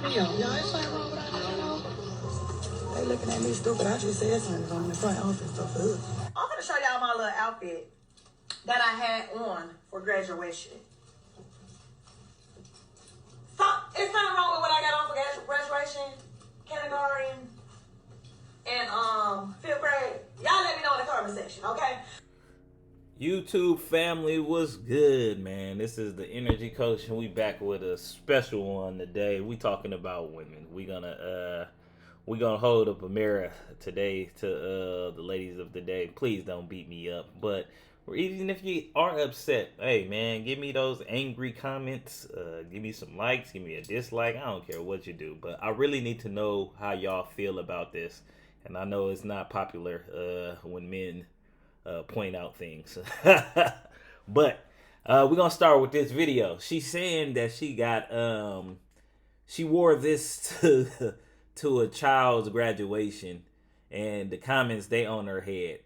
Y'all, it's like wrong with I They looking at me stupid. I just said something on the front office stuff. I'm gonna show y'all my little outfit that I had on for graduation. So, it's nothing wrong with what I got on for graduation, kindergarten, and 5th grade. Y'all let me know in the comment section, okay? YouTube family, what's good, man? This is the Energy Coach, and we back with a special one today. We talking about women. We gonna hold up a mirror today to the ladies of the day. Please don't beat me up, but even if you are upset, hey man, give me those angry comments. Give me some likes, give me a dislike. I don't care what you do, but I really need to know how y'all feel about this. And I know it's not popular when men point out things. But we're gonna start with this video. She's saying that she got she wore this to a child's graduation, and the comments, they on her head,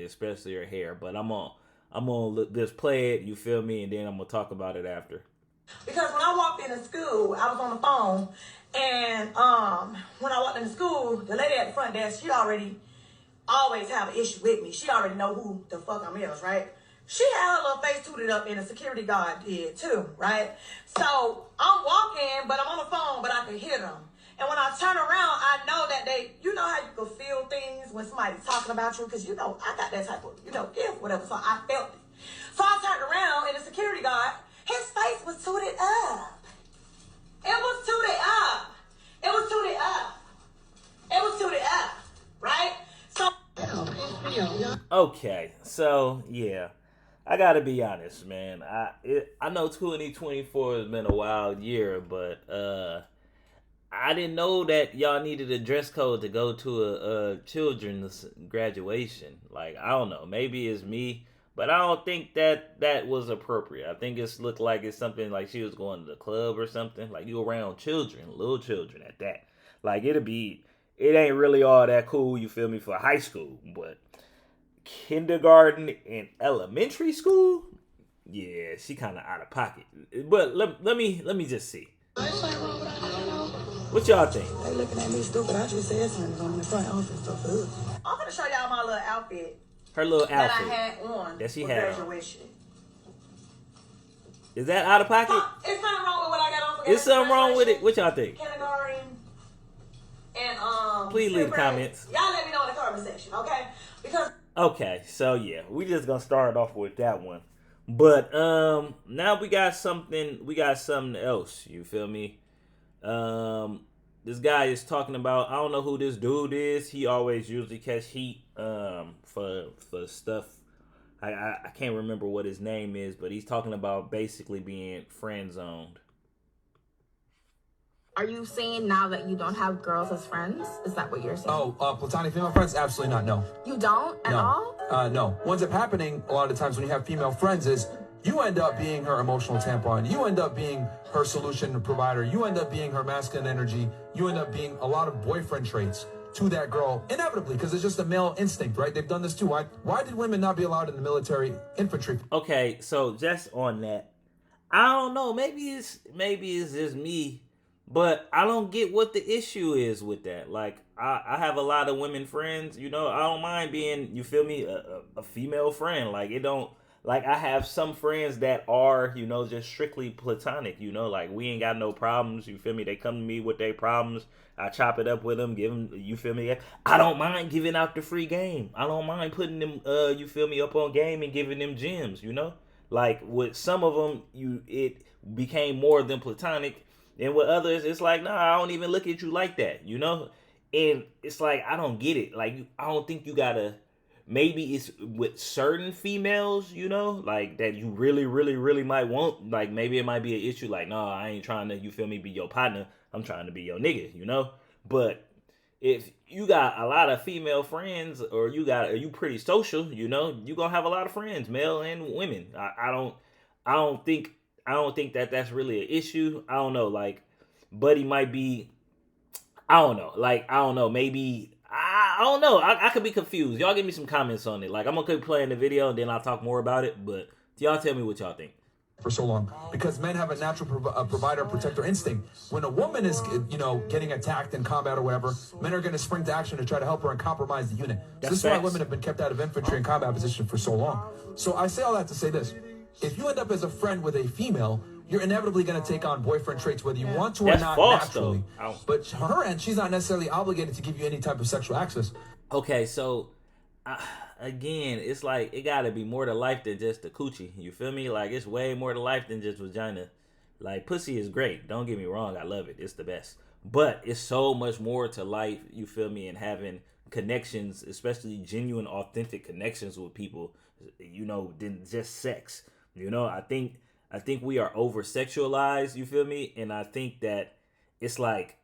especially her hair. But I'm gonna just play it, you feel me, and then I'm gonna talk about it after. Because when I walked into school, I was on the phone, and when I walked into school, the lady at the front desk, she already always have an issue with me. She already know who the fuck I'm is, right? She had her little face tooted up, and the security guard did too, right? So I'm walking, but I'm on the phone, but I can hear them. And when I turn around, I know that they, you know how you can feel things when somebody's talking about you? Because, you know, I got that type of, gift, whatever. So I felt it. So I turned around, and the security guard, his face was tooted up. It was tooted up. It was tooted up. It was tooted up, right? So, okay, so yeah, I gotta be honest, man. I know 2024 has been a wild year, but I didn't know that y'all needed a dress code to go to a children's graduation. Like, I don't know, maybe it's me, but I don't think that was appropriate. I think it's looked like it's something like she was going to the club or something. Like, you around children, little children at that. Like, it ain't really all that cool, you feel me, for high school, but kindergarten and elementary school, yeah, she kind of out of pocket. But let me just see. What y'all think? They looking at me stupid. I just said something on the front office stuff. I'm gonna show y'all my little outfit. Her little outfit that I had on that she for had graduation. Is that out of pocket? It's nothing wrong with what I got on for graduation. Is something wrong with it? What y'all think? Kindergarten and please leave the comments. Y'all let me know in the comment section, okay? Because okay, so yeah, we just gonna start off with that one. But now we got something else, you feel me? This guy is talking about, I don't know who this dude is. He always usually catch heat for stuff. I can't remember what his name is, but he's talking about basically being friend zoned. Are you saying now that you don't have girls as friends? Is that what you're saying? Oh, platonic female friends? Absolutely not, no. You don't at all? No. What ends up happening a lot of times when you have female friends is you end up being her emotional tampon. You end up being her solution provider. You end up being her masculine energy. You end up being a lot of boyfriend traits to that girl, inevitably, because it's just a male instinct, right? They've done this too. Why did women not be allowed in the military infantry? Okay, so just on that, I don't know. Maybe it's just me, but I don't get what the issue is with that. Like, I have a lot of women friends, I don't mind being, you feel me, a female friend. Like, it don't, like, I have some friends that are, just strictly platonic, like, we ain't got no problems, you feel me? They come to me with their problems. I chop it up with them, give them, you feel me? I don't mind giving out the free game. I don't mind putting them, you feel me, up on game and giving them gems, Like, with some of them, it became more than platonic. And with others, it's like, nah, I don't even look at you like that, And it's like, I don't get it. Like, I don't think you gotta, maybe it's with certain females, like that you really, really, really might want. Like, maybe it might be an issue. Like, nah, I ain't trying to, you feel me, be your partner. I'm trying to be your nigga, But if you got a lot of female friends, or you pretty social, you gonna have a lot of friends, male and women. I don't think that's really an issue. I don't know, like, Buddy might be, I don't know, like, I don't know, maybe, I don't know, I could be confused. Y'all give me some comments on it. Like, I'm gonna keep playing the video and then I'll talk more about it, but y'all tell me what y'all think. for so long because men have a natural provider protector instinct. When a woman is, getting attacked in combat or whatever, men are going to spring to action to try to help her and compromise the unit. So this is why women have been kept out of infantry and combat position for so long. So I say all that to say this: if you end up as a friend with a female, you're inevitably going to take on boyfriend traits, whether you want to or not, naturally. But her end, she's not necessarily obligated to give you any type of sexual access. Okay, so again, it's like it gotta be more to life than just the coochie. You feel me? Like it's way more to life than just vagina. Like pussy is great. Don't get me wrong, I love it. It's the best. But it's so much more to life. You feel me? And having connections, especially genuine, authentic connections with people, than just sex. I think we are over sexualized. You feel me? And I think that it's like,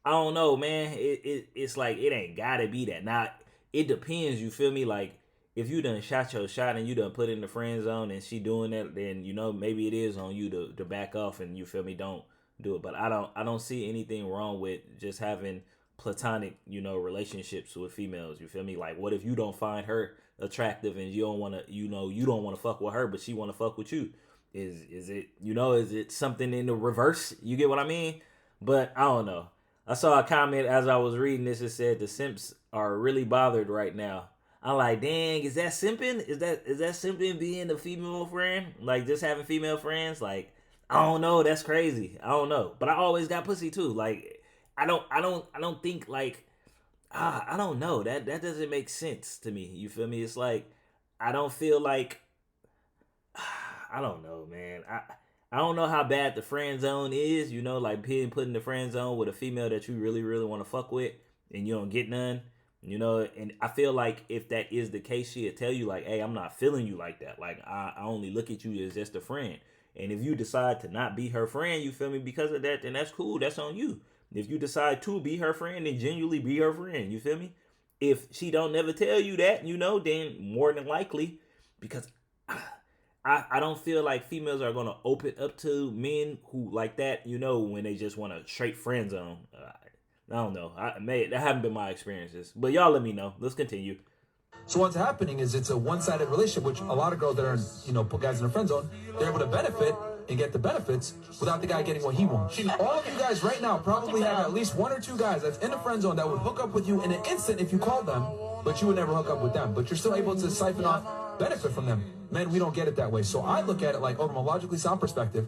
I don't know, man. It's like it ain't gotta be that. Now it depends. You feel me? Like if you done shot your shot and you done put in the friend zone and she doing that, then maybe it is on you to back off and you feel me. Don't do it. But I don't see anything wrong with just having platonic relationships with females. You feel me? Like what if you don't find her attractive and you don't want to you don't want to fuck with her, but she want to fuck with you? Is it something in the reverse? You get what I mean? But I don't know. I saw a comment as I was reading this. It said the simps are really bothered right now. I'm like, dang, is that simping? Is that simping being a female friend? Like just having female friends? Like, I don't know. That's crazy. I don't know. But I always got pussy too. Like, I don't think like, I don't know. That doesn't make sense to me. You feel me? It's like, I don't feel like, I don't know, man. I don't know how bad the friend zone is, like being put in the friend zone with a female that you really, really want to fuck with and you don't get none, and I feel like if that is the case, she'll tell you like, hey, I'm not feeling you like that. Like I only look at you as just a friend. And if you decide to not be her friend, you feel me, because of that, then that's cool. That's on you. If you decide to be her friend, then genuinely be her friend. You feel me? If she don't never tell you that, then more than likely, because I don't feel like females are going to open up to men who like that, when they just want a straight friend zone. I don't know. That haven't been my experiences. But y'all let me know. Let's continue. So what's happening is it's a one-sided relationship, which a lot of girls that are, put guys in a friend zone, they're able to benefit and get the benefits without the guy getting what he wants. All of you guys right now probably have at least one or two guys that's in a friend zone that would hook up with you in an instant if you called them, but you would never hook up with them. But you're still able to siphon off benefit from them. Men, we don't get it that way. So I look at it like, from a logically sound perspective,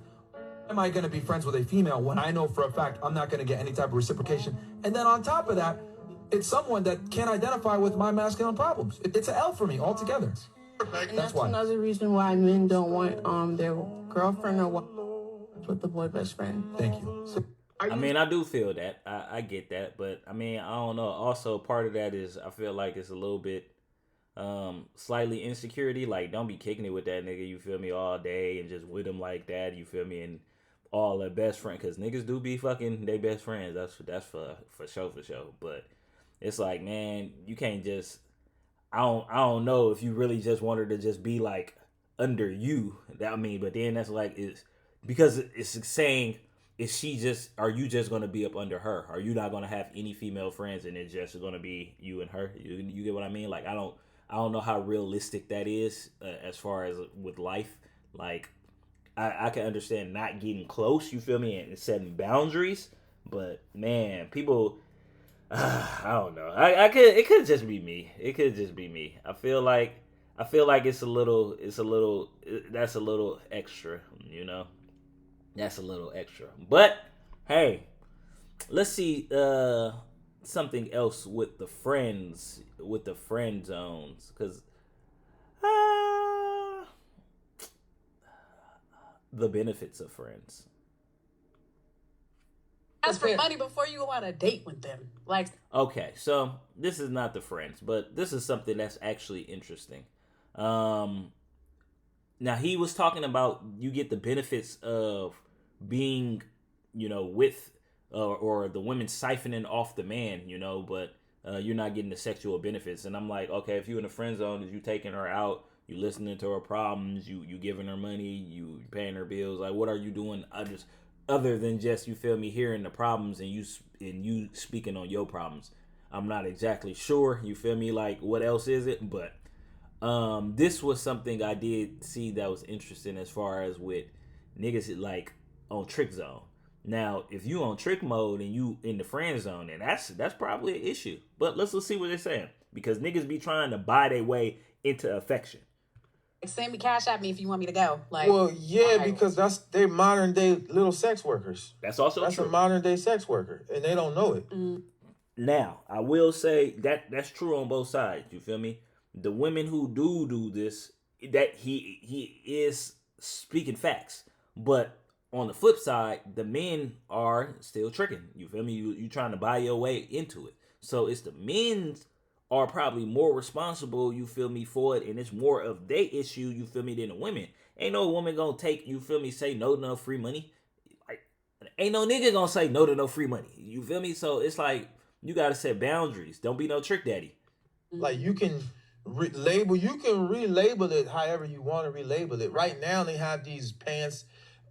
am I going to be friends with a female when I know for a fact I'm not going to get any type of reciprocation? And then on top of that, it's someone that can't identify with my masculine problems. It's an L for me altogether. And that's why. Another reason why men don't want their girlfriend or wife with the boy best friend. Thank you. So, I mean, I do feel that. I get that. But, I mean, I don't know. Also, part of that is I feel like it's a little bit slightly insecurity. Like, don't be kicking it with that nigga, you feel me, all day and just with him like that, you feel me, and all their best friend. Because niggas do be fucking their best friends. That's for sure. But it's like, man, you can't just... I don't know if you really just want her to just be like under you. But then that's like, it's because it's saying, are you just gonna be up under her? Are you not gonna have any female friends and it's just gonna be you and her? You get what I mean? Like I don't know how realistic that is as far as with life. Like I can understand not getting close, you feel me, and setting boundaries. But man, people. I don't know. It could just be me. It could just be me. I feel like that's a little extra, That's a little extra. But hey, let's see something else with the friend zones, cuz the benefits of friends. Ask for money before you go on a date with them. Like, okay, so this is not the friends, but this is something that's actually interesting. Now he was talking about you get the benefits of being, with or the women siphoning off the man, but you're not getting the sexual benefits. And I'm like, okay, if you're in a friend zone, is you taking her out, you listening to her problems, you giving her money, you paying her bills, like what are you doing? Other than just, you feel me, hearing the problems and you speaking on your problems. I'm not exactly sure, you feel me, like what else is it? But this was something I did see that was interesting as far as with niggas like on trick zone. Now, if you on trick mode and you in the friend zone, then that's probably an issue. But let's see what they're saying, because niggas be trying to buy their way into affection. Send me cash at me if you want me to go. Like, Well, yeah, because they're modern day little sex workers. That's also That's true. a modern day sex worker, and they don't know it. Now, I will say that's true on both sides. You feel me? The women who do this, that he is speaking facts. But on the flip side, the men are still tricking. You feel me? You trying to buy your way into it. So it's the men are probably more responsible, you feel me, for it, and it's more of their issue, you feel me, than the women. Ain't no woman gonna take, you feel me, say no to no free money. Like, ain't no nigga gonna say no to no free money. You feel me? So it's like, you gotta set boundaries. Don't be no trick daddy. Like, you can relabel it however you want to relabel it. Right now, they have these pants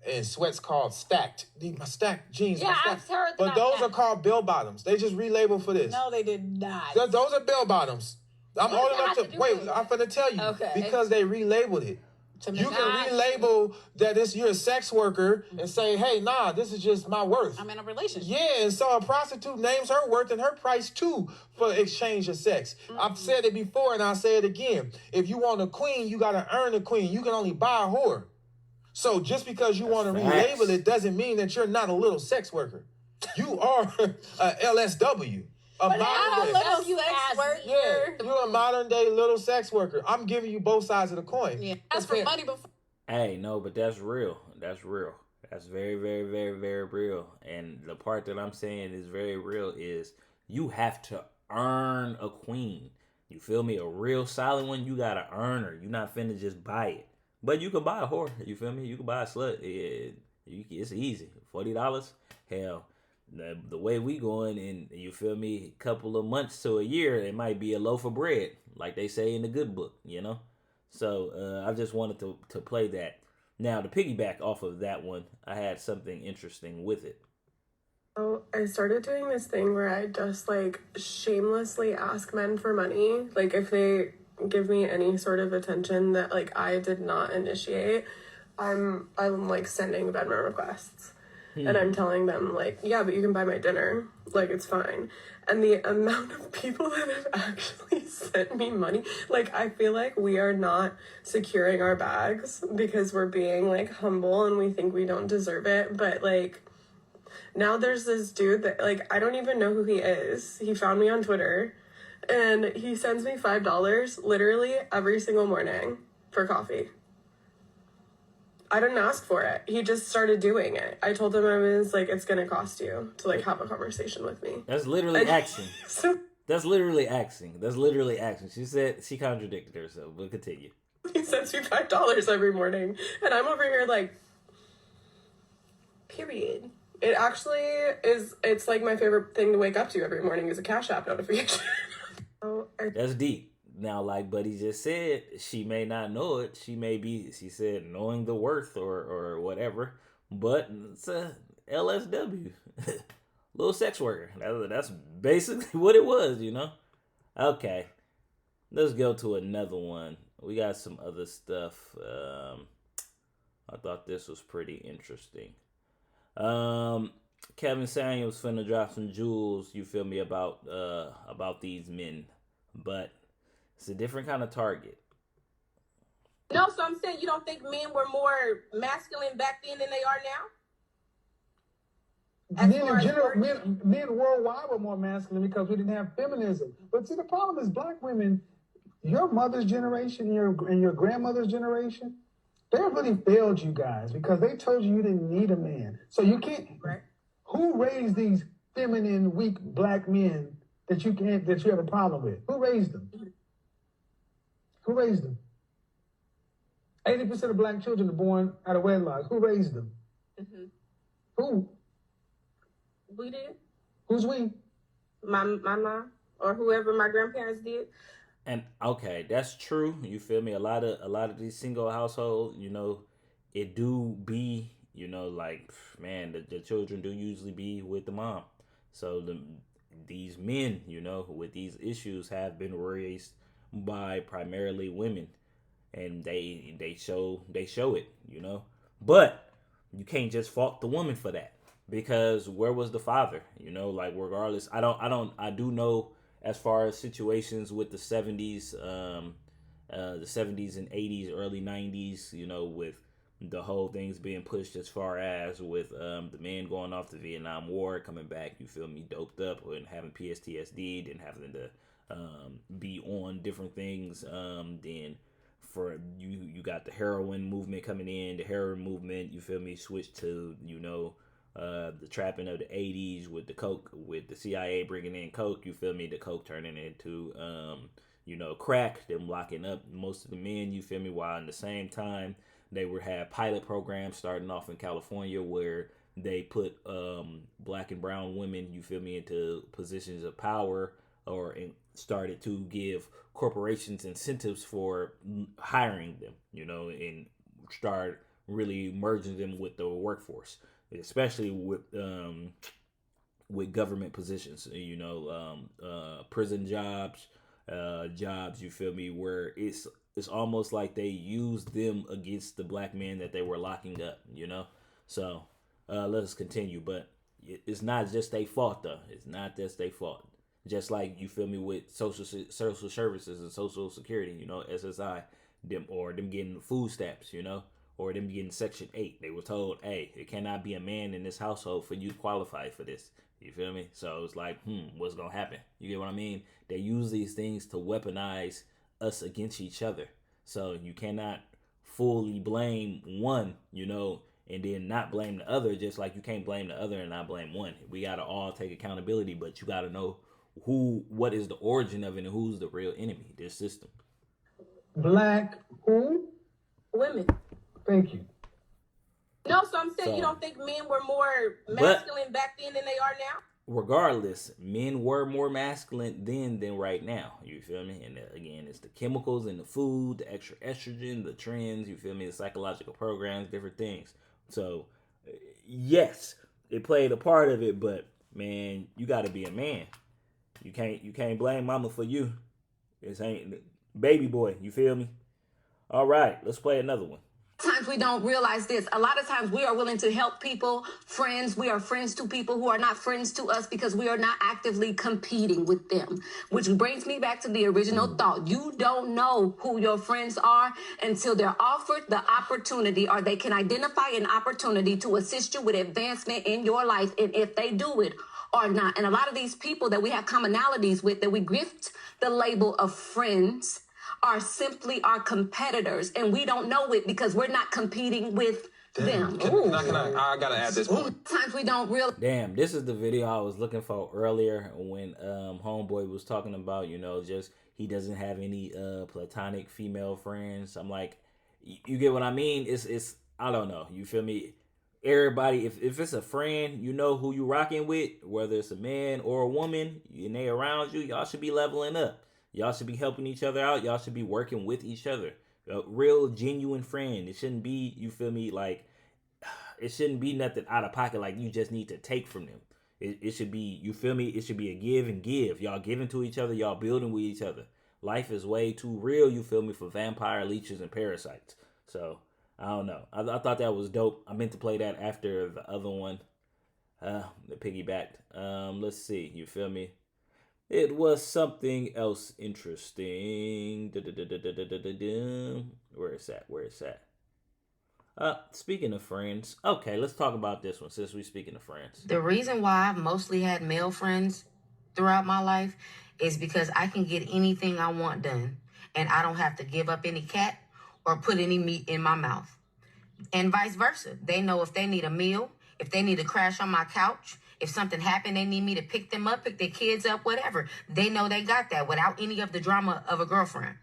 and sweats called stacked. My stacked jeans. yeah, I've heard But about those that. are called bell bottoms. They just relabeled for this. No, they did not. Those are bell bottoms. I'm What old does that enough have to to do wait. with it? I'm finna tell you Okay. because they relabeled it. You can relabel that you're a sex worker and say, hey, nah, this is just my worth. I'm in a relationship. Yeah, and so a prostitute names her worth and her price too for exchange of sex. I've said it before and I'll say it again. If you want a queen, you gotta earn a queen. You can only buy a whore. So just because you want to relabel it doesn't mean that you're not a little sex worker. You are a LSW. A modern day. Yeah, you're a modern day little sex worker. I'm giving you both sides of the coin. Yeah, that's for money before. Hey, no, but that's real. That's real. That's very, very, very, very real. And the part that I'm saying is very real is you have to earn a queen. You feel me? A real solid one, you gotta earn her. You're not finna just buy it. But you can buy a whore. You feel me? You can buy a slut. It's easy. $40. Hell, the way we going in, you feel me, a couple of months to a year, it might be a loaf of bread, like they say in the good book, you know? So I just wanted to play that. Now, to piggyback off of that one, I had something interesting with it. So I started doing this thing where I just like shamelessly ask men for money. Like if they give me any sort of attention that like I did not initiate, I'm like sending Venmo requests. And I'm telling them, like, yeah, but you can buy my dinner. Like, it's fine. And the amount of people that have actually sent me money, like, I feel like we are not securing our bags because we're being, like, humble and we think we don't deserve it. But, like, now there's this dude that, like, I don't even know who he is. He found me on Twitter. And he sends me $5 literally every single morning for coffee. I didn't ask for it. He just started doing it. I told him I was like, it's gonna cost you to like have a conversation with me. That's literally asking. That's literally asking. She said she contradicted herself, but continue. He sends me $5 every morning, and I'm over here like, period. It actually is. It's like my favorite thing to wake up to every morning is a Cash App notification. That's deep. Now, like Buddy just said, she may not know it. She said, knowing the worth or whatever. But it's a LSW. Little sex worker. That's basically what it was, you know? Okay. Let's go to another one. We got some other stuff. I thought this was pretty interesting. Kevin Samuels finna drop some jewels, you feel me, about these men. But it's a different kind of target. No, so I'm saying you don't think men were more masculine back then than they are now? Men in general, men worldwide were more masculine because we didn't have feminism. But see, the problem is black women, your mother's generation and your grandmother's generation, they really failed you guys because they told you didn't need a man. So you can't. Right. Who raised these feminine, weak black men that you have a problem with? Who raised them? Who raised them? 80% of black children are born out of wedlock. Who raised them? Mm-hmm. Who? We did. Who's we? My mom or whoever my grandparents did. And okay, that's true. You feel me? A lot of these single households, you know, it do be, you know, like, man, the children do usually be with the mom. So these men, you know, with these issues have been raised by primarily women, and they show it, you know. But you can't just fault the woman for that, because where was the father? You know, like regardless, I do know as far as situations with the 70s, the 70s and 80s, early 90s, you know, with the whole things being pushed as far as with the men going off the Vietnam War, coming back, you feel me, doped up and having PTSD, then having to be on different things. Then for you got the heroin movement coming in, the heroin movement, you feel me, switched to, you know, the trapping of the 80s with the coke, with the CIA bringing in coke, you feel me, the coke turning into you know, crack, them locking up most of the men, you feel me, while in the same time they would have pilot programs starting off in California where they put black and brown women, you feel me, into positions of power, or started to give corporations incentives for hiring them, you know, and start really merging them with the workforce, especially with government positions, you know, prison jobs, jobs, you feel me, where it's almost like they used them against the black men that they were locking up, you know. So let us continue, but it's not just their fault though. It's not just their fault. Just like, you feel me, with social services and social security, you know, SSI, them getting food stamps, you know, or them getting Section 8. They were told, hey, it cannot be a man in this household for you to qualify for this. You feel me? So it's like, what's gonna happen? You get what I mean? They use these things to weaponize us against each other. So you cannot fully blame one, you know, and then not blame the other, just like you can't blame the other and not blame one. We gotta all take accountability, but you gotta know what is the origin of it and who's the real enemy, this system. Black who? Women. Thank you. No, so I'm saying, you don't think men were more masculine back then than they are now? Regardless, men were more masculine then than right now. You feel me? And again, it's the chemicals in the food, the extra estrogen, the trends, you feel me, the psychological programs, different things. So, yes, it played a part of it, but man, you got to be a man. You can't blame mama for you. This ain't baby boy, you feel me? All right, let's play another one. Times we don't realize this. A lot of times we are willing to help people, friends. We are friends to people who are not friends to us because we are not actively competing with them. Which brings me back to the original thought. You don't know who your friends are until they're offered the opportunity, or they can identify an opportunity to assist you with advancement in your life, and if they do it or not. And a lot of these people that we have commonalities with, that we gift the label of friends, are simply our competitors, and we don't know it because we're not competing with them. I gotta add this one. Times we don't realize. Damn, this is the video I was looking for earlier when homeboy was talking about, you know, just he doesn't have any platonic female friends. I'm like, you get what I mean? It's I don't know. You feel me? Everybody, if it's a friend, you know who you rocking with, whether it's a man or a woman, and they around you, y'all should be leveling up. Y'all should be helping each other out. Y'all should be working with each other. A real, genuine friend. It shouldn't be, you feel me, like, it shouldn't be nothing out of pocket like you just need to take from them. It should be, you feel me, it should be a give and give. Y'all giving to each other. Y'all building with each other. Life is way too real, you feel me, for vampire, leeches, and parasites. So, I don't know. I thought that was dope. I meant to play that after the other one. The piggybacked. Let's see. You feel me? It was something else interesting. Where is that? Where is that? Speaking of friends. Okay, let's talk about this one since we're speaking of friends. The reason why I've mostly had male friends throughout my life is because I can get anything I want done, and I don't have to give up any cat or put any meat in my mouth. And vice versa. They know if they need a meal, if they need to crash on my couch, if something happened, they need me to pick them up, pick their kids up, whatever. They know they got that without any of the drama of a girlfriend.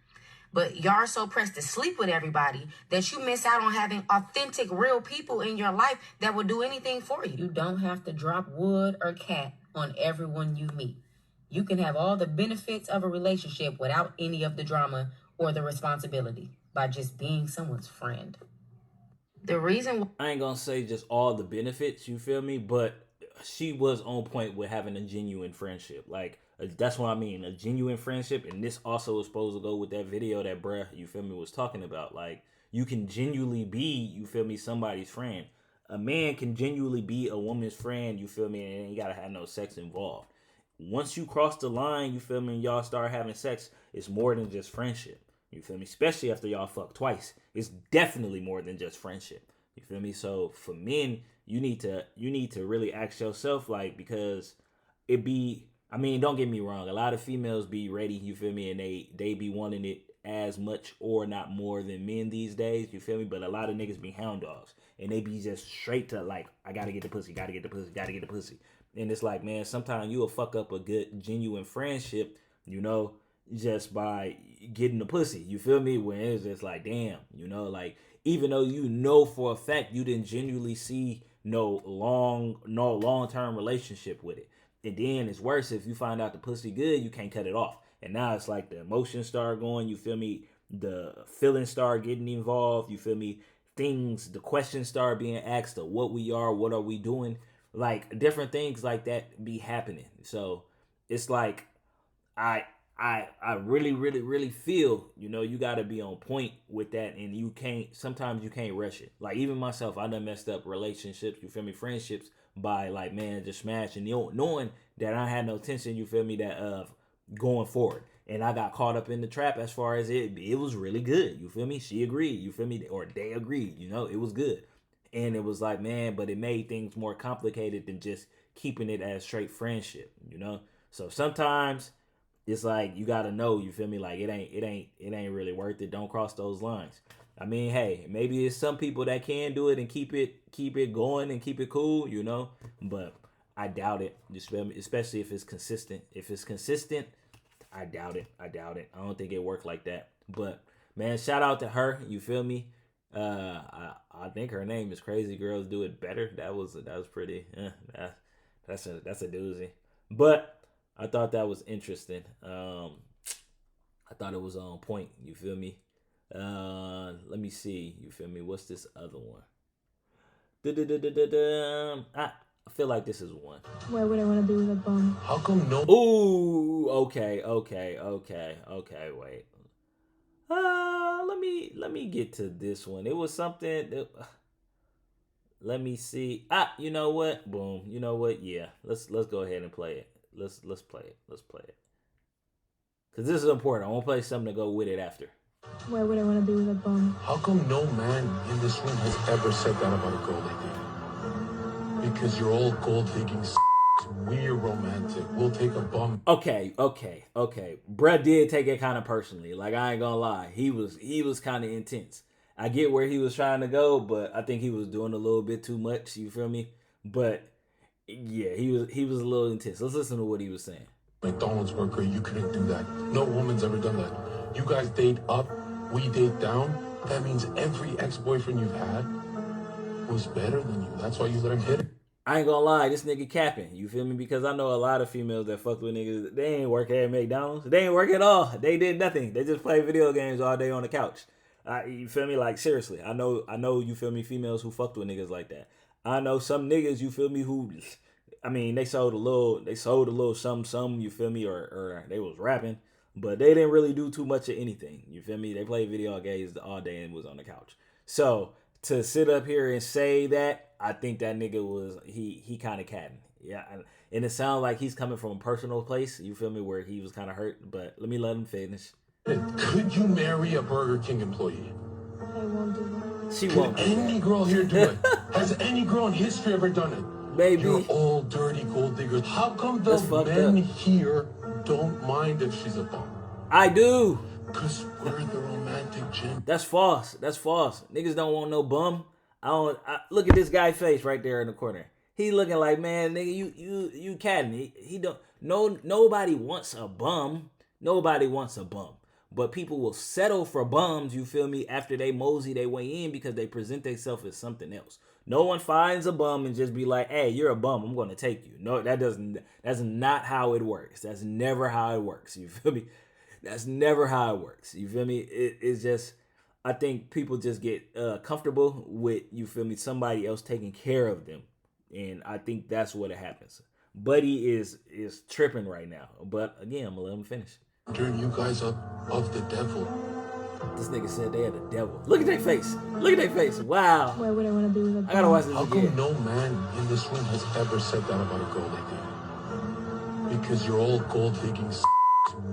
But y'all are so pressed to sleep with everybody that you miss out on having authentic, real people in your life that will do anything for you. You don't have to drop wood or cat on everyone you meet. You can have all the benefits of a relationship without any of the drama or the responsibility by just being someone's friend. The reason I ain't gonna say just all the benefits, you feel me, but she was on point with having a genuine friendship. Like, that's what I mean, a genuine friendship. And this also is supposed to go with that video that bruh, you feel me, was talking about. Like, you can genuinely be, you feel me, somebody's friend. a man can genuinely be a woman's friend, you feel me, and you gotta have no sex involved. Once you cross the line, you feel me, and y'all start having sex, it's more than just friendship. You feel me? Especially after y'all fuck twice. It's definitely more than just friendship. You feel me? So for men, you need to really ask yourself, like, because it be, I mean, don't get me wrong, a lot of females be ready, you feel me, and they be wanting it as much or not more than men these days, you feel me? But a lot of niggas be hound dogs, and they be just straight to, like, I gotta get the pussy, gotta get the pussy, gotta get the pussy. And it's like, man, sometimes you'll fuck up a good, genuine friendship, you know, just by getting the pussy. You feel me? When it's just like, damn, you know, like, even though you know for a fact you didn't genuinely see no long-term relationship with it. And then it's worse if you find out the pussy good, you can't cut it off. And now it's like the emotions start going, you feel me? The feelings start getting involved, you feel me? The questions start being asked of what we are, what are we doing? Like, different things like that be happening. So it's like, I really, really, really feel, you know, you got to be on point with that, and sometimes you can't rush it. Like, even myself, I done messed up relationships, you feel me, friendships, by, like, man, just smashing, knowing that I had no tension, you feel me, that of going forward. And I got caught up in the trap as far as it was really good, you feel me? She agreed, you feel me? Or they agreed, you know, it was good. And it was like, man, but it made things more complicated than just keeping it as straight friendship, you know? So sometimes it's like, you gotta know, you feel me? Like, it ain't really worth it. Don't cross those lines. I mean, hey, maybe it's some people that can do it and keep it going and keep it cool, you know? But I doubt it, especially if it's consistent. If it's consistent, I doubt it. I don't think it worked like that. But, man, shout out to her, you feel me? I think her name is Crazy Girls Do It Better. That was pretty, that's a doozy. But I thought that was interesting. I thought it was on point. You feel me? Let me see. You feel me? What's this other one? I feel like this is one. Why would I want to be with a bum? How come no? Ooh, okay. Wait. Let me get to this one. It was something that, let me see. You know what? Boom. You know what? Yeah. Let's go ahead and play it. Let's play it. Cause this is important. I want to play something to go with it after. Why would I want to be with a bum? How come no man in this room has ever said that about a girl they date? Because you're all gold digging. We're romantic. We'll take a bum. Okay. Bruh did take it kind of personally. Like, I ain't gonna lie. He was kind of intense. I get where he was trying to go, but I think he was doing a little bit too much. You feel me? But yeah, he was a little intense. Let's listen to what he was saying. McDonald's worker, you couldn't do that. No woman's ever done that. You guys date up, we date down. That means every ex-boyfriend you've had was better than you. That's why you let him hit it. I ain't gonna lie, this nigga capping. You feel me? Because I know a lot of females that fuck with niggas. They ain't work at McDonald's. They ain't work at all. They did nothing. They just play video games all day on the couch. You feel me? Like, seriously. I know. You feel me? Females who fucked with niggas like that. I know some niggas. You feel me? Who, I mean, they sold a little something. You feel me? Or they was rapping, but they didn't really do too much of anything. You feel me? They played video games all day and was on the couch. So to sit up here and say that, I think that nigga was, he kind of catting. Yeah, and it sounds like he's coming from a personal place, you feel me, where he was kind of hurt, but let me let him finish. Could you marry a Burger King employee? I won't do that. She won't do any that. girl here do it? Has any girl in history ever done it? Baby. You're all dirty gold diggers. How come the men here don't mind if she's a bum? I do. Because we're the romantic gym. That's false. Niggas don't want no bum. Look at this guy's face right there in the corner. He looking like, man, nigga, you catting. He don't. Nobody wants a bum. Nobody wants a bum. But people will settle for bums, you feel me, after they mosey their way in because they present themselves as something else. No one finds a bum and just be like, hey, you're a bum, I'm going to take you. No, that's not how it works. That's never how it works, you feel me? That's never how it works, you feel me? It's just, I think people just get comfortable with, you feel me, somebody else taking care of them. And I think that's what it happens. Buddy is tripping right now. But again, I'm going to let him finish. Turn you guys up of the devil. This nigga said they had a devil. Look at their face. Look at their face. Wow. Why would I want to be with a I gotta watch this How again. come no man in this room has ever said that about a girl they date? Because you're all gold digging.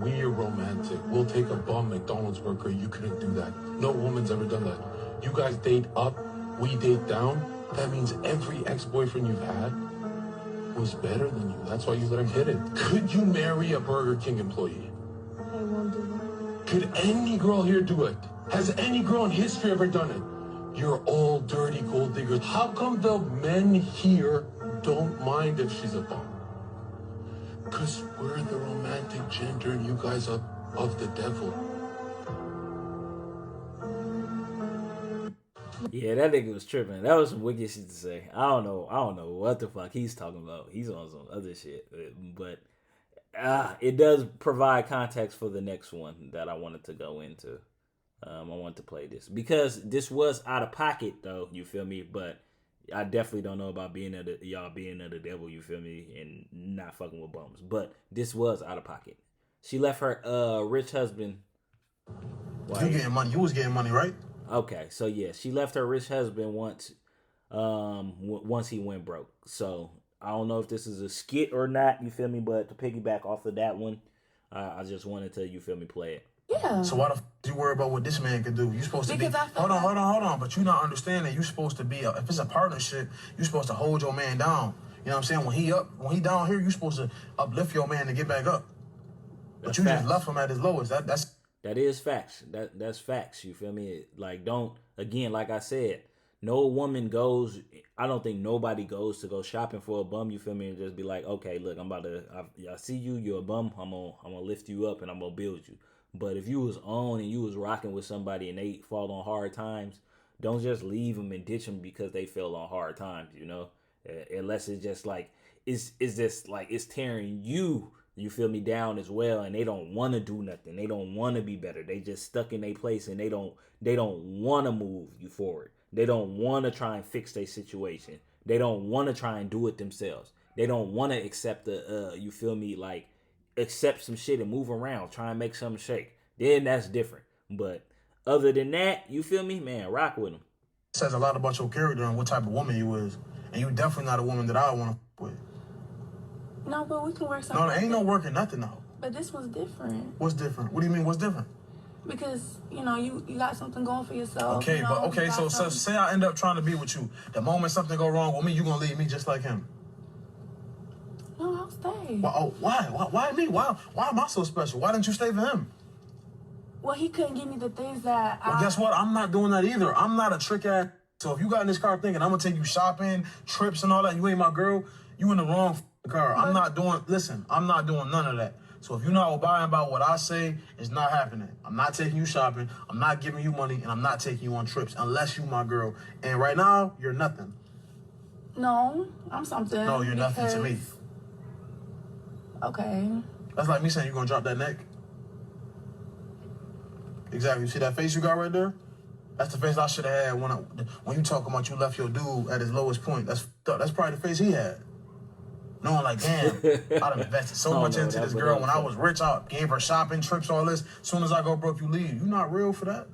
We're romantic. We'll take a bum McDonald's worker. You couldn't do that. No woman's ever done that. You guys date up, we date down. That means every ex-boyfriend you've had was better than you. That's why you let him hit it. Could you marry a Burger King employee? I won't do that. Could any girl here do it? Has any girl in history ever done it? You're all dirty gold diggers. How come the men here don't mind if she's a bum? Because we're the romantic gender and you guys are of the devil. Yeah, that nigga was tripping. That was some wicked shit to say. I don't know what the fuck he's talking about. He's on some other shit. But it does provide context for the next one that I wanted to go into. I want to play this because this was out of pocket though, you feel me? But I definitely don't know about y'all being of the devil, you feel me, and not fucking with bums. But this was out of pocket. She left her rich husband. You getting money? You was getting money, right? Okay, so yeah, she left her rich husband once he went broke. So I don't know if this is a skit or not, you feel me? But to piggyback off of that one, I just wanted to, you feel me, play it. Yeah. So why the f you worry about what this man can do? You supposed to Because be. Hold on. But you not understanding. You supposed to be. If it's a partnership, you supposed to hold your man down. You know what I'm saying? When he down here, you supposed to uplift your man to get back up. But you just left him at his lowest. That is facts. That's facts. You feel me? Like, don't, again, like I said, no woman goes, I don't think nobody goes to go shopping for a bum, you feel me, and just be like, okay, look, I see you, you're a bum, I'm gonna lift you up and I'm gonna build you. But if you was on and you was rocking with somebody and they fall on hard times, don't just leave them and ditch them because they fell on hard times, you know? Unless it's just like, it's just like, it's tearing you feel me, down as well, and they don't want to do nothing. They don't want to be better. They just stuck in their place and they don't want to move you forward. They don't want to try and fix their situation. They don't want to try and do it themselves. They don't want to accept you feel me, like accept some shit and move around, try and make something shake. Then that's different. But other than that, you feel me, man, rock with them. It says a lot about your character and what type of woman you is, and you definitely not a woman that I want to with. No, but we can work something. No, there ain't no working nothing though. But this was different. What's different? What do you mean? What's different? Because, you know, you got something going for yourself. Okay, you know, but okay, so say I end up trying to be with you. The moment something go wrong with me, you gonna leave me just like him. No, I'll stay. Why me? Why am I so special? Why didn't you stay for him? Well, he couldn't give me the things that Well, guess what? I'm not doing that either. I'm not a trick ass. So if you got in this car thinking I'm gonna take you shopping, trips and all that, you ain't my girl, you in the wrong car. I'm not doing none of that. So if you're not abiding by what I say, it's not happening. I'm not taking you shopping, I'm not giving you money, and I'm not taking you on trips unless you my girl. And right now, you're nothing. No, I'm something. No, you're nothing to me. Okay. That's like me saying you're gonna drop that neck. Exactly. You see that face you got right there? That's the face I should have had when you talking about you left your dude at his lowest point. That's probably the face he had. Knowing like, damn, I'd invested so much into this girl. When I was rich, I gave her shopping, trips, all this. As soon as I go broke, you leave. You not real for that?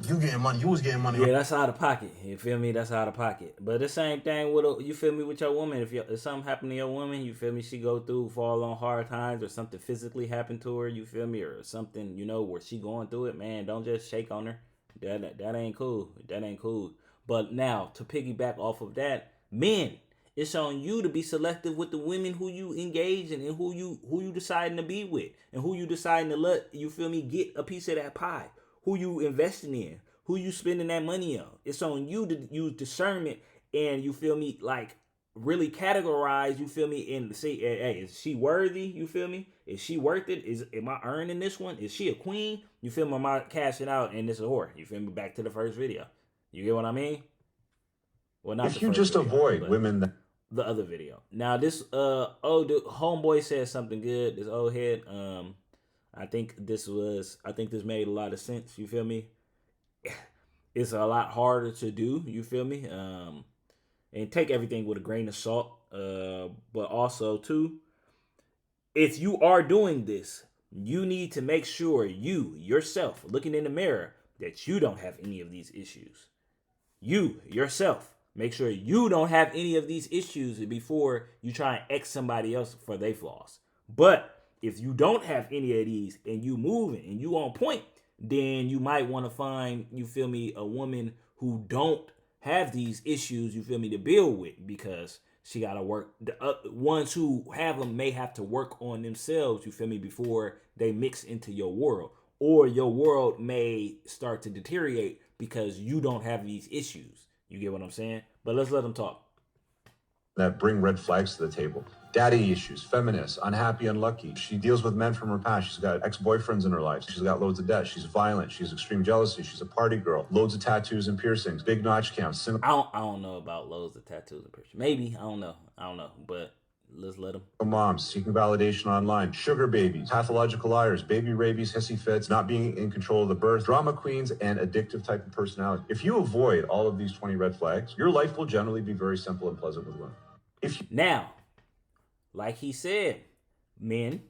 You getting money. You was getting money. Yeah, that's out of pocket. You feel me? That's out of pocket. But the same thing with you feel me, with your woman. If something happened to your woman, you feel me, she go through, fall on hard times, or something physically happened to her, you feel me, or something, you know, where she going through it, man, don't just shake on her. That ain't cool. That ain't cool. But now, to piggyback off of that, men, it's on you to be selective with the women who you engage in and who you deciding to be with and who you deciding to let, you feel me, get a piece of that pie. Who you investing in, who you spending that money on. It's on you to use discernment and, you feel me, like really categorize, you feel me, and say, hey, is she worthy, you feel me? Is she worth it? Am I earning this one? Is she a queen? You feel me? Am I cashing out and this a whore? You feel me? Back to the first video. You get what I mean? Well, not if you just avoid women the other video. Now this the homeboy said something good, this old head. I think this made a lot of sense, you feel me? It's a lot harder to do, you feel me? And take everything with a grain of salt. But also too, if you are doing this, you need to make sure you, yourself, looking in the mirror, that you don't have any of these issues. You, yourself, make sure you don't have any of these issues before you try and X somebody else for their flaws. But if you don't have any of these and you moving and you on point, then you might want to find, you feel me, a woman who don't have these issues, you feel me, to build with, because she got to work. The ones who have them may have to work on themselves, you feel me, before they mix into your world. Or your world may start to deteriorate because you don't have these issues. You get what I'm saying? But let's let them talk. That bring red flags to the table. Daddy issues, feminist, unhappy, unlucky. She deals with men from her past. She's got ex-boyfriends in her life. She's got loads of debt. She's violent. She's extreme jealousy. She's a party girl. Loads of tattoos and piercings. Big notch counts. I don't know about loads of tattoos and piercings. Maybe. I don't know. But let's let them. Moms seeking validation online. Sugar babies. Pathological liars. Baby rabies. Hissy fits. Not being in control of the birth. Drama queens and addictive type of personality. If you avoid all of these 20 red flags, your life will generally be very simple and pleasant with women. Now, like he said, men,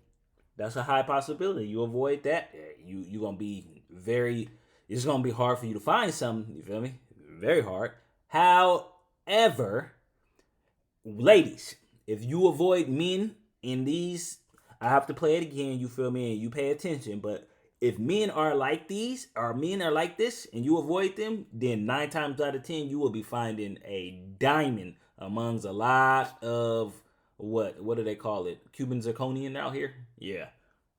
that's a high possibility. You avoid that, you're gonna be it's gonna be hard for you to find something, you feel me? Very hard. However, ladies, if you avoid men in these, I have to play it again, you feel me, and you pay attention, but if men are like these, or men are like this, and you avoid them, then 9 times out of 10, you will be finding a diamond amongst a lot of, what do they call it? Cuban zirconian out here? Yeah.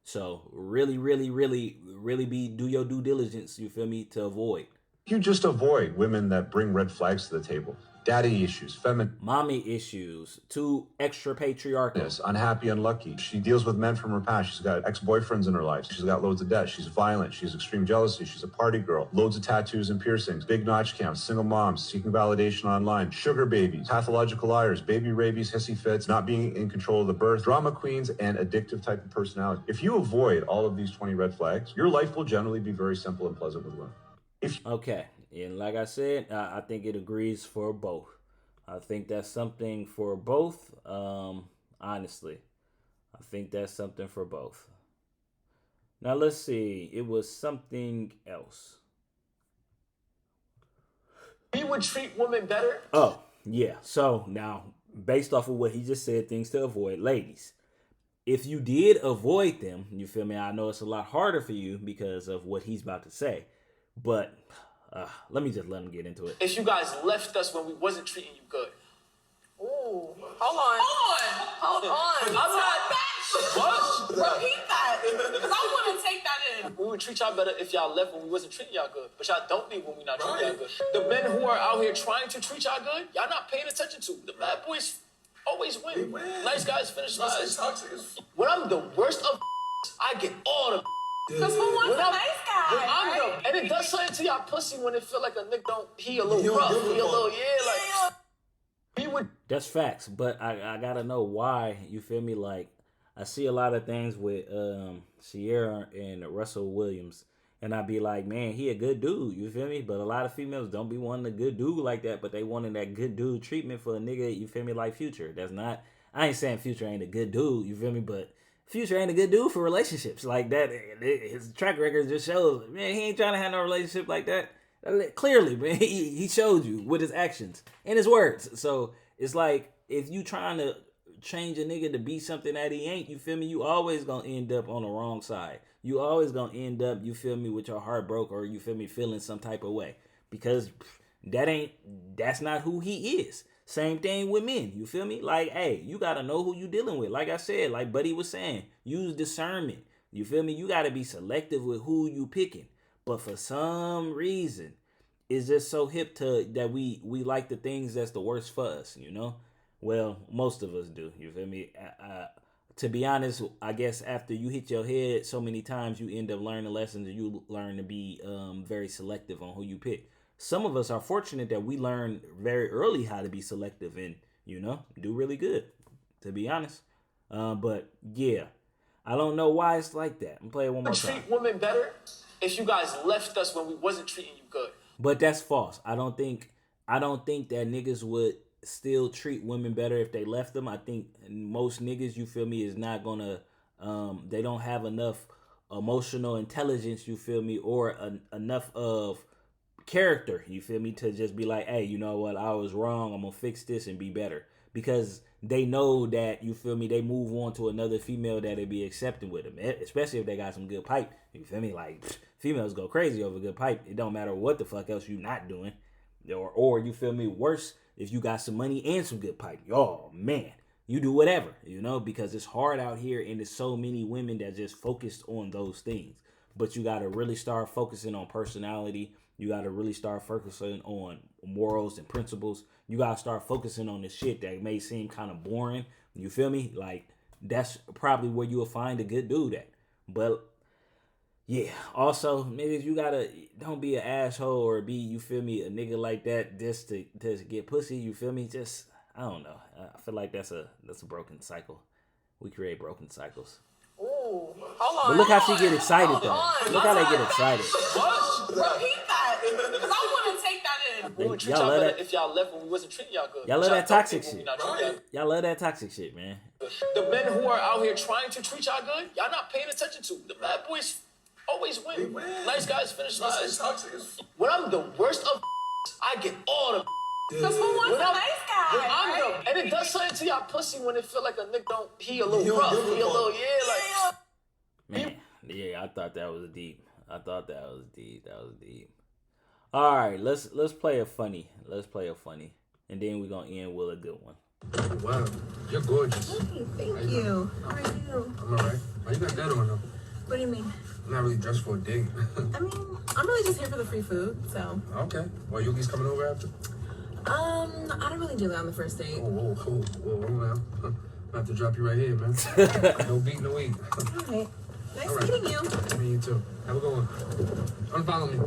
So really do your due diligence, you feel me, to avoid. You just avoid women that bring red flags to the table. Daddy issues, mommy issues, too extra patriarchal, unhappy, unlucky. She deals with men from her past. She's got ex-boyfriends in her life. She's got loads of debt. She's violent. She's extreme jealousy. She's a party girl. Loads of tattoos and piercings. Big notch counts. Single moms seeking validation online. Sugar babies. Pathological liars. Baby rabies. Hissy fits. Not being in control of the birth. Drama queens and addictive type of personality. If you avoid all of these 20 red flags, your life will generally be very simple and pleasant with women. Okay. And like I said, I think it agrees for both. I think that's something for both. Honestly, I think that's something for both. Now let's see. It was something else. We would treat women better. Oh, yeah. So now, based off of what he just said, things to avoid. Ladies, if you did avoid them, you feel me? I know it's a lot harder for you because of what he's about to say. But let me just let him get into it. If you guys left us when we wasn't treating you good. Ooh, hold on. I'm not. What? Repeat that, because I want to take that in. We would treat y'all better if y'all left when we wasn't treating y'all good. But y'all don't leave when we not treating y'all good. The men who are out here trying to treat y'all good, y'all not paying attention to. The bad boys always win. Nice guys finish last. When I'm the worst of I get all the Because who wants a nice guy? When I'm right? and it does something to y'all pussy when it feel like a nigga he a little rough. He a little, like... He would... That's facts, but I gotta know why, you feel me? Like, I see a lot of things with Sierra and Russell Williams, and I be like, man, he a good dude, you feel me? But a lot of females don't be wanting a good dude like that, but they wanting that good dude treatment for a nigga, you feel me, like Future. That's not... I ain't saying Future ain't a good dude, you feel me? But Future ain't a good dude for relationships like that. His track record just shows, man, he ain't trying to have no relationship like that. Clearly, man, he showed you with his actions and his words. So it's like, if you trying to change a nigga to be something that he ain't, you feel me, you always gonna end up on the wrong side. You always gonna end up, you feel me, with your heart broke, or you feel me, feeling some type of way, because that's not who he is. Same thing with men, you feel me? Like, hey, you gotta know who you dealing with. Like I said, like Buddy was saying, use discernment. You feel me? You gotta be selective with who you picking. But for some reason, it's just so hip to that we like the things that's the worst for us, you know? Well, most of us do, you feel me? To be honest, I guess after you hit your head so many times, you end up learning lessons, and you learn to be very selective on who you pick. Some of us are fortunate that we learn very early how to be selective and, you know, do really good, to be honest. But yeah, I don't know why it's like that. I'm playing one more time. Treat women better if you guys left us when we wasn't treating you good. But that's false. I don't think that niggas would still treat women better if they left them. I think most niggas, you feel me, is not gonna They don't have enough emotional intelligence, you feel me, or enough of character, you feel me, to just be like, hey, you know what, I was wrong, I'm gonna fix this and be better. Because they know that, you feel me, they move on to another female that'll be accepting with them, especially if they got some good pipe, you feel me, like, females go crazy over good pipe. It don't matter what the fuck else you not doing, or you feel me, worse, if you got some money and some good pipe, oh man, you do whatever, you know, because it's hard out here and there's so many women that just focused on those things. But you got to really start focusing on personality. You got to really start focusing on morals and principles. You got to start focusing on the shit that may seem kind of boring. You feel me? Like, that's probably where you will find a good dude at. But yeah, also, niggas, you gotta, don't be an asshole or be, you feel me, a nigga like that just to get pussy, you feel me? Just, I don't know. I feel like that's a broken cycle. We create broken cycles. Ooh, hold on. But look how she get excited though. Look how they get excited. What? Repeat that. Because I want to take that in. We would treat y'all better if y'all left when we wasn't treating y'all good. Y'all love that toxic shit. Right. Y'all love that toxic shit, man. The men who are out here trying to treat y'all good, y'all not paying attention to. The bad boys always win. Nice guys finish last. When I'm the worst of I get all the Because who wants a nice guy? Right? And it does something to y'all pussy when it feel like a nigga he a little rough. He a little, Man, yeah, I thought that was deep. That was deep. All right, let's play a funny. And then we're going to end with a good one. Oh, wow, you're gorgeous. Hey, thank you. How are you? I'm all right. Why you got that on, though? What do you mean? I'm not really dressed for a date. I mean, I'm really just here for the free food, so. Okay. Well, you at least coming over after? I don't really do that on the first date. Whoa, now. I have to drop you right here, man. No beat, no eat. All right. Nice All right. meeting you. Me, you too. Have a good one. Unfollow me.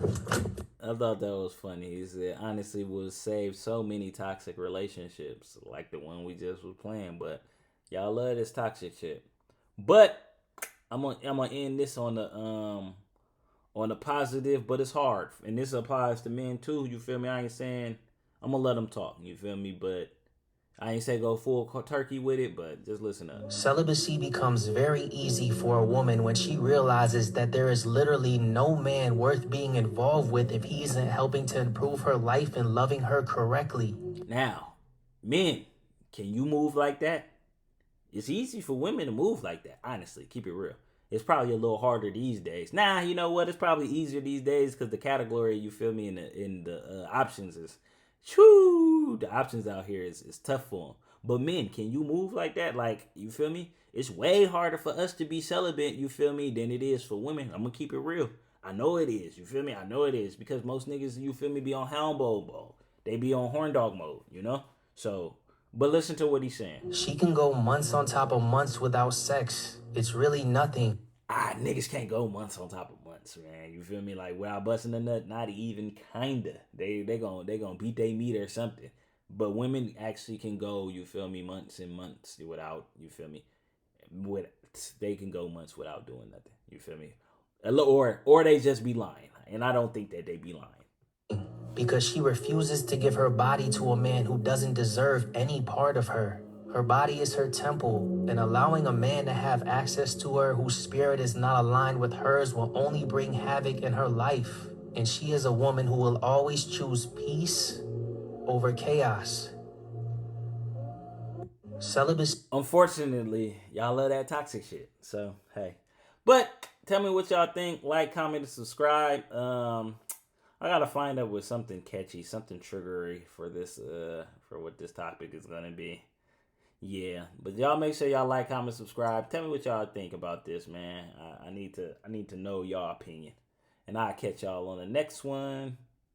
I thought that was funny. He said, honestly, would save so many toxic relationships like the one we just was playing. But y'all love this toxic shit. But I'm gonna end this on the positive, but it's hard. And this applies to men too. You feel me? I ain't saying I'm gonna let them talk. You feel me? But I ain't say go full turkey with it, but just listen up. Celibacy becomes very easy for a woman when she realizes that there is literally no man worth being involved with if he isn't helping to improve her life and loving her correctly. Now, men, can you move like that? It's easy for women to move like that, honestly. Keep it real. It's probably a little harder these days. Nah, you know what? It's probably easier these days because the category, you feel me, in the options is, the options out here is tough for them. But men, can you move like that? Like, you feel me? It's way harder for us to be celibate, you feel me, than it is for women. I'm going to keep it real. I know it is, you feel me? I know it is because most niggas, you feel me, be on hound mode. They be on horn dog mode, you know? So, but listen to what he's saying. She can go months on top of months without sex. It's really nothing. Niggas can't go months on top of months, man. You feel me? Like, without busting a nut, not even kinda. They gonna beat their meat or something. But women actually can go, you feel me, months and months without, you feel me, they can go months without doing nothing. You feel me? Or they just be lying. And I don't think that they be lying. Because she refuses to give her body to a man who doesn't deserve any part of her. Her body is her temple, and allowing a man to have access to her whose spirit is not aligned with hers will only bring havoc in her life. And she is a woman who will always choose peace over chaos. Celibacy. Unfortunately, y'all love that toxic shit. So, hey. But tell me what y'all think. Like, comment, and subscribe. I gotta find out with something catchy, something triggery for this, for what this topic is gonna be. Yeah, but y'all make sure y'all like, comment, subscribe. Tell me what y'all think about this, man. I need to know y'all opinion. And I'll catch y'all on the next one.